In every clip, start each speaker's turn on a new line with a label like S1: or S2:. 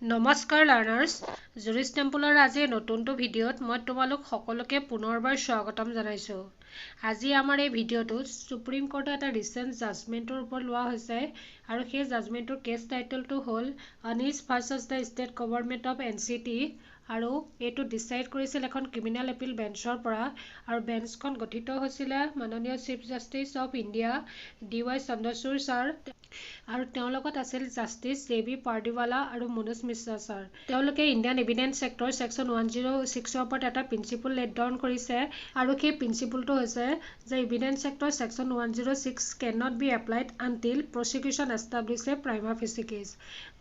S1: নমস্কাৰ লাৰ্নাৰ্ছ, জুৰিছ টেম্পলৰ আজি নতুনটো ভিডিঅ'ত মই তোমালোক সকলোকে পুনৰবাৰ স্বাগতম জনাইছোঁ। আজি আমাৰ এই ভিডিঅ'টোত সুপ্ৰিম কোৰ্টৰ এটা ৰিচেণ্ট জাজমেণ্টৰ ওপৰত লোৱা হৈছে আৰু সেই জাজমেণ্টৰ কেছ টাইটেলটো হ'ল Anis versus the state government of NCT আৰু এইটো ডিচাইড কৰিছিল এখন ক্ৰিমিনেল এপিল বেঞ্চৰ পৰা আৰু বেঞ্চখন গঠিত হৈছিলে মাননীয় chief justice of India DY Chandrachud sir আৰু তেওঁৰ লগত আছিল জাষ্টিছ JB পাৰ্দিৱালা আৰু মনোজ মিশ্ৰা ছাৰ। তেওঁলোকে ইণ্ডিয়ান এভিডেন্স এক্টৰ ছেকশ্যন 106ৰ ওপৰত এটা প্ৰিন্সিপল লেট ডাউন কৰিছে আৰু সেই প্ৰিন্সিপলটো হৈছে যে এভিডেন্স এক্টৰ section 106 can not be applied until prosecution establish a prima facie case.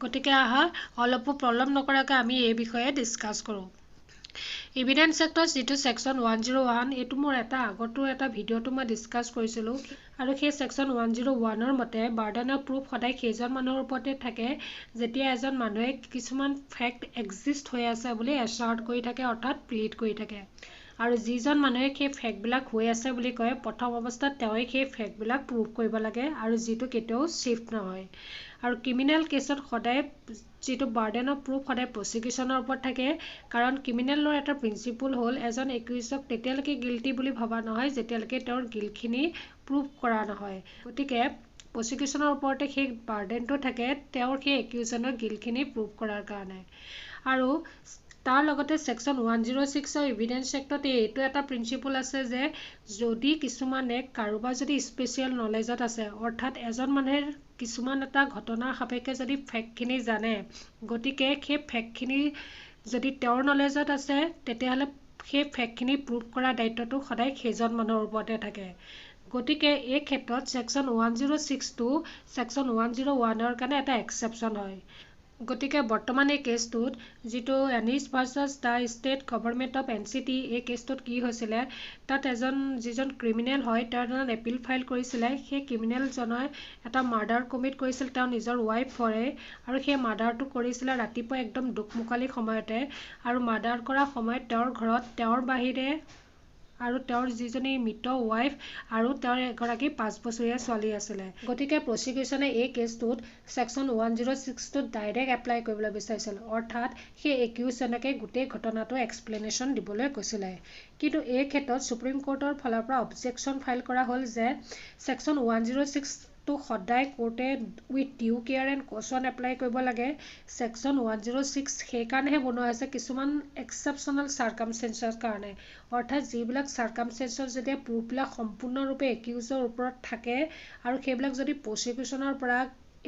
S1: গতিকে আহা অলপো প্ৰব্লেম নকৰাকৈ আমি এই বিষয়ে ডিছকাছ কৰোঁ। এভিডেন্স এক্টৰ যিটো ছেকশ্যন 101 এইটো মোৰ আগতো এটা ভিডিঅ'টো মই ডিছকাছ কৰিছিলোঁ আৰু সেই ছেকশ্যন 101ৰ মতে বাৰ্ডেন অফ প্ৰুফ সদায় সেইজন মানুহৰ ওপৰতে থাকে যেতিয়া এজন মানুহে কিছুমান ফেক্ট এক্সিষ্ট হৈ আছে বুলি এচাৰ্ট কৰি থাকে অৰ্থাৎ প্লিড কৰি থাকে আৰু যিজন মানুহে সেই ফেক্টবিলাক হৈ আছে বুলি কয় প্ৰথম অৱস্থাত তেওঁই সেই ফেক্টবিলাক প্ৰুভ কৰিব লাগে আৰু যিটো কেতিয়াও শ্বিফ্ট নহয় আৰু ক্ৰিমিনেল কেছত সদায় যিটো বাৰ্ডেন অফ প্ৰুফ সদায় প্ৰচিকিউশ্যনৰ ওপৰত থাকে কাৰণ ক্ৰিমিনেল লৰ এটা প্ৰিন্সিপল হ'ল এজন একিউজক তেতিয়ালৈকে গিল্টি বুলি ভবা নহয় যেতিয়ালৈকে তেওঁৰ গিল্টখিনি প্ৰুভ কৰা নহয়। গতিকে প্ৰচিকিউশ্যনৰ ওপৰতে সেই বাৰ্ডেনটো থাকে তেওঁৰ সেই একিউজনৰ গিল্টখিনি প্ৰুভ কৰাৰ কাৰণে আৰু তাৰ লগতে ছেকশ্যন 106ৰ এভিডেন্স এক্টত এইটো এটা প্ৰিন্সিপল আছে যে যদি কিছুমানে কাৰোবাৰ যদি স্পেচিয়েল নলেজত আছে অৰ্থাৎ এজন মানুহে কিছুমান এটা ঘটনাৰ সাপেক্ষে যদি ফেক্টখিনি জানে গতিকে সেই ফেক্টখিনি যদি তেওঁৰ নলেজত আছে তেতিয়াহ'লে সেই ফেক্টখিনি প্ৰুভ কৰা দায়িত্বটো সদায় সেইজন মানুহৰ ওপৰতে থাকে। গতিকে এই ক্ষেত্ৰত ছেকশ্যন 106টো ছেকশ্যন 101ৰ কাৰণে এটা এক্সেপশ্যন হয়। গতিকে বৰ্তমান এই কেছটোত যিটো Anis versus the state government of NCT এই কেছটোত কি হৈছিলে তাত যিজন ক্ৰিমিনেল হয় তেওঁ এজন এপিল ফাইল কৰিছিলে সেই ক্ৰিমিনেলজনে এটা মাৰ্ডাৰ কমিট কৰিছিল তেওঁৰ নিজৰ ৱাইফৰে আৰু সেই মাৰ্ডাৰটো কৰিছিলে ৰাতিপুৱা একদম দুকমুকালি সময়তে আৰু মাৰ্ডাৰ কৰা সময়ত তেওঁৰ ঘৰত তেওঁৰ বাহিৰে আৰু তেওঁৰ যিজনী মৃত ৱাইফ আৰু তেওঁৰ এগৰাকী 5 বছৰীয়া ছোৱালী আছিলে। গতিকে প্ৰচিকিউশ্যনে এই কেছটোত ছেকশ্যন 106টোত ডাইৰেক্ট এপ্লাই কৰিবলৈ বিচাৰিছিল অৰ্থাৎ সেই একিউজজনকে গোটেই ঘটনাটো এক্সপ্লেনেশ্যন দিবলৈ কৈছিলে কিন্তু এই ক্ষেত্ৰত সুপ্ৰিম কোৰ্টৰ ফালৰ পৰা অবজেকশ্যন ফাইল কৰা হ'ল যে ছেকশ্যন 106টো সদায় কোৰ্টে with due care and caution apply কৰিব লাগে। ছেকশ্যন 106 সেইকাৰণেহে বনোৱা হৈছে কিছুমান এক্সেপশ্যনেল চাৰ্কামষ্টেঞ্চৰ কাৰণে অৰ্থাৎ যিবিলাক চাৰ্কামষ্টেঞ্চত যেতিয়া প্ৰুফবিলাক সম্পূৰ্ণৰূপে একিউজৰ ওপৰত থাকে আৰু সেইবিলাক যদি প্ৰচিকিউশ্যনৰ পৰা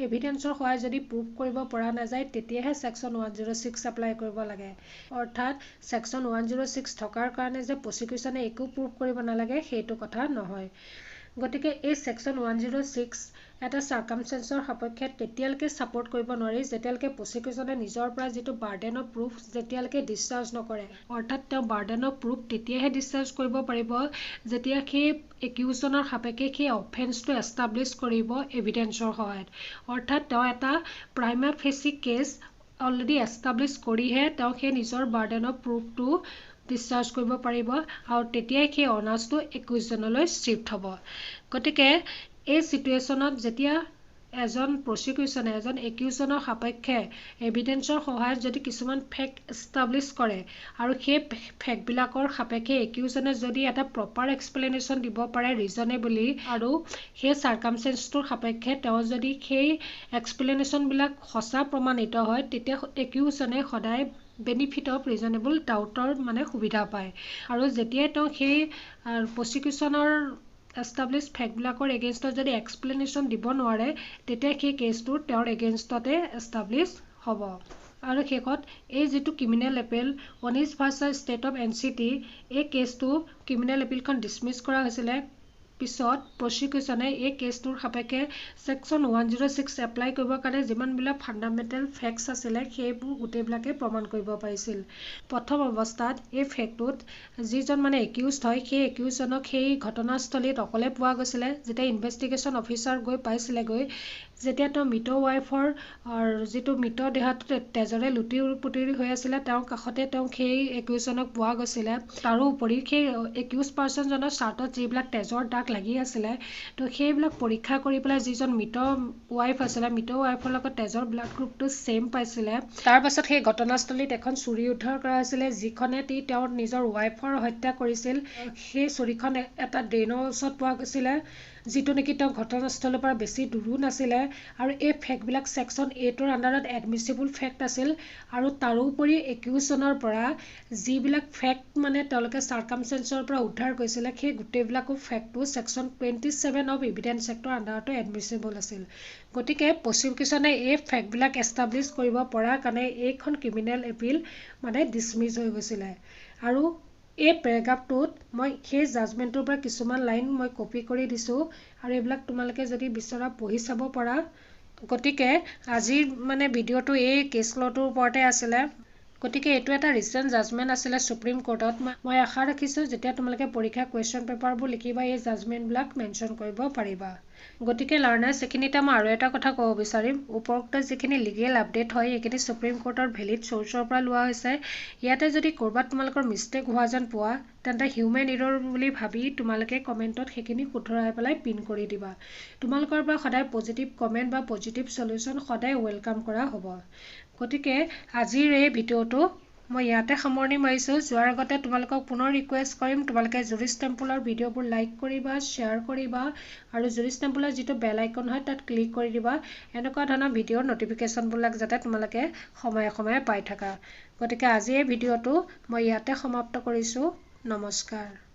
S1: এভিডেন্সৰ সহায়ত যদি প্ৰুভ কৰিব পৰা নাযায় তেতিয়াহে ছেকশ্যন 106 এপ্লাই কৰিব লাগে অৰ্থাৎ ছেকশ্যন 106 থকাৰ কাৰণে যে প্ৰচিকিউশ্যনে একো প্ৰুভ কৰিব নালাগে সেইটো কথা নহয়। গতিকে এই ছেকশ্যন 106 এটা চাৰ্কামষ্টেঞ্চৰ সাপেক্ষে তেতিয়ালৈকে ছাপোৰ্ট কৰিব নোৱাৰি যেতিয়ালৈকে প্ৰচিকিউশ্যনে নিজৰ পৰা যিটো বাৰ্ডেন অফ প্ৰুফ যেতিয়ালৈকে ডিscharge নকৰে অৰ্থাৎ তেওঁ বাৰ্ডেন অফ প্ৰুফ তেতিয়াহে ডিscharge কৰিব পাৰিব যেতিয়া সেই একিউজজনৰ সাপেক্ষে সেই অফেন্সটো এষ্টাব্লিছ কৰিব এভিডেন্সৰ সহায়ত অৰ্থাৎ তেওঁ এটা Prima facie cash already establish কৰিহে তেওঁ সেই নিজৰ বাৰ্ডেন অফ প্ৰুফটো ডিscharge কৰিব পাৰিব আৰু তেতিয়াই সেই অনাৰ্ছটো একিউজজনলৈ শ্বিফ্ট হ'ব। গতিকে এই চিটুৱেশ্যনত যেতিয়া এজন প্ৰচিকিউশ্যনে এজন একিউজজনৰ সাপেক্ষে এভিডেন্সৰ সহায়ত যদি কিছুমান ফেক্ট এষ্টাব্লিছ কৰে আৰু সেই ফেক্টবিলাকৰ সাপেক্ষে একিউজজনে যদি এটা প্ৰপাৰ এক্সপ্লেনেশ্যন দিব পাৰে ৰিজনেবলি আৰু সেই চাৰ্কামষ্টেঞ্চটোৰ সাপেক্ষে তেওঁ যদি সেই এক্সপ্লেনেশ্যনবিলাক সঁচা প্ৰমাণিত হয় তেতিয়া একিউজজনে সদায় বেনিফিট অফ ৰিজনেবল ডাউটৰ সুবিধা পায় আৰু যেতিয়াই তেওঁ সেই প্ৰচিকিউশ্যনৰ এষ্টাব্লিছ ফেক্টবিলাকৰ এগেইনষ্টত যদি এক্সপ্লেনেশ্যন দিব নোৱাৰে তেতিয়া সেই কেছটো তেওঁৰ এগেইনষ্টতে এষ্টাব্লিছ হ'ব। আৰু শেষত এই যিটো criminal appeal Anis versus state of NCT এই কেছটো ক্ৰিমিনেল এপিলখন ডিছমিছ কৰা হৈছিলে পিছত প্ৰচিকিউশ্যনে এই কেছটোৰ সাপেক্ষে ছেকশ্যন 106 এপ্লাই কৰিবৰ কাৰণে যিমানবিলাক ফাণ্ডামেণ্টেল ফেক্টছ আছিলে সেইবোৰ গোটেইবিলাকে প্ৰমাণ কৰিব পাৰিছিল। প্ৰথম অৱস্থাত এই ফেক্টটোত যিজন একিউজড হয় সেই একিউজজনক সেই ঘটনাস্থলীত অকলে পোৱা গৈছিলে যেতিয়া ইনভেষ্টিগেশ্যন অফিচাৰ গৈ পাইছিলেগৈ যেতিয়া তেওঁ মৃত ৱাইফৰ যিটো মৃত দেহটো তেজৰে লুটি পুতিৰি হৈ আছিলে তেওঁৰ কাষতে তেওঁ সেই একিউজজনক পোৱা গৈছিলে তাৰোপৰি সেই একিউজ পাৰ্চনজনৰ চাৰ্টত যিবিলাক তেজৰ দাগ ফেকবিলাক লাগি আছিলে তো সেইবিলাক পৰীক্ষা কৰি পেলাই যিজন মৃত ৱাইফ আছিলে মৃত ৱাইফৰ লগত তেজৰ ব্লাড গ্ৰুপটো ছেইম পাইছিলে তাৰ পাছত সেই ঘটনাস্থলীত এখন চুৰি উদ্ধাৰ কৰা হৈছিলে যিখনে তেওঁৰ নিজৰ ৱাইফৰ হত্যা কৰিছিল সেই চুৰিখন এটা ড্ৰেইনৰ ওচৰত পোৱা গৈছিলে যিটো নেকি তেওঁ ঘটনাস্থলীৰ পৰা বেছি দূৰো নাছিলে আৰু এই ফেক্টবিলাক ছেকশ্যন 8ৰ আণ্ডাৰত এডমিছিবল ফেক্ট আছিল আৰু তাৰোপৰি 21 চনৰ পৰা যিবিলাক ফেক্ট মানে তেওঁলোকে চাৰ্কামষ্টেঞ্চৰ পৰা উদ্ধাৰ কৰিছিলে সেই গোটেইবিলাকো ফেক্টটো ছেকশ্যন 27 অফ এভিডেন্স এক্টৰ আণ্ডাৰতো এডমিছিবল আছিল গতিকে প্ৰচিকিউশ্যনে এই ফেক্টবিলাক এষ্টাব্লিছ কৰিব পৰাৰ কাৰণে এইখন ক্ৰিমিনেল এপিল মানে ডিছমিছ হৈ গৈছিলে আৰু এই পেৰাগ্ৰাফটোত মই সেই জাজমেণ্টটোৰ পৰা কিছুমান লাইন মই কপি কৰি দিছোঁ আৰু এইবিলাক তোমালোকে যদি বিচৰা পঢ়ি চাব পাৰা গতিকে আজিৰ মানে ভিডিঅ'টো এই কেছ লটোৰ ওপৰতে আছিলে গতিকে এইটো এটা ৰিচেণ্ট জাজমেণ্ট আছিলে সুপ্ৰিম কোৰ্টত মই আশা ৰাখিছোঁ যেতিয়া তোমালোকে পৰীক্ষা কুৱেশ্যন পেপাৰবোৰ লিখিবা এই জাজমেণ্টবিলাক মেনশ্যন কৰিব পাৰিবা গতিকে লাৰ্ণাৰ্ছ এইখিনিতে মই আৰু এটা কথা ক'ব বিচাৰিম উপৰোক্ত যিখিনি লিগেল আপডেট হয় এইখিনি সুপ্ৰিম কোৰ্টৰ ভেলিড চ'ৰ্চৰ পৰা লোৱা হৈছে ইয়াতে যদি ক'ৰবাত তোমালোকৰ মিষ্টেক হোৱা যেন পোৱা তেন্তে হিউমেন ইৰৰ বুলি ভাবি তোমালোকে কমেণ্টত সেইখিনি শুধৰাই পেলাই পিন কৰি দিবা তোমালোকৰ পৰা সদায় পজিটিভ কমেণ্ট বা পজিটিভ চলিউশ্যন সদায় ৱেলকাম কৰা হ'ব গতিকে আজিৰ এই ভিডিঅ'টো মই ইয়াতে সামৰণি মাৰিছোঁ যোৱাৰ আগতে তোমালোকক পুনৰ ৰিকুৱেষ্ট কৰিম তোমালোকে জুৰিছ টেম্পলৰ ভিডিঅ'বোৰ লাইক কৰিবা শ্বেয়াৰ কৰিবা আৰু জুৰিছ টেম্পলৰ যিটো বেল আইকন হয় তাত ক্লিক কৰি দিবা এনেকুৱা ধৰণৰ ভিডিঅ'ৰ নটিফিকেশ্যনবিলাক যাতে তোমালোকে সময়ে সময়ে পাই থাকা গতিকে আজি এই ভিডিঅ'টো মই ইয়াতে সমাপ্ত কৰিছোঁ নমস্কাৰ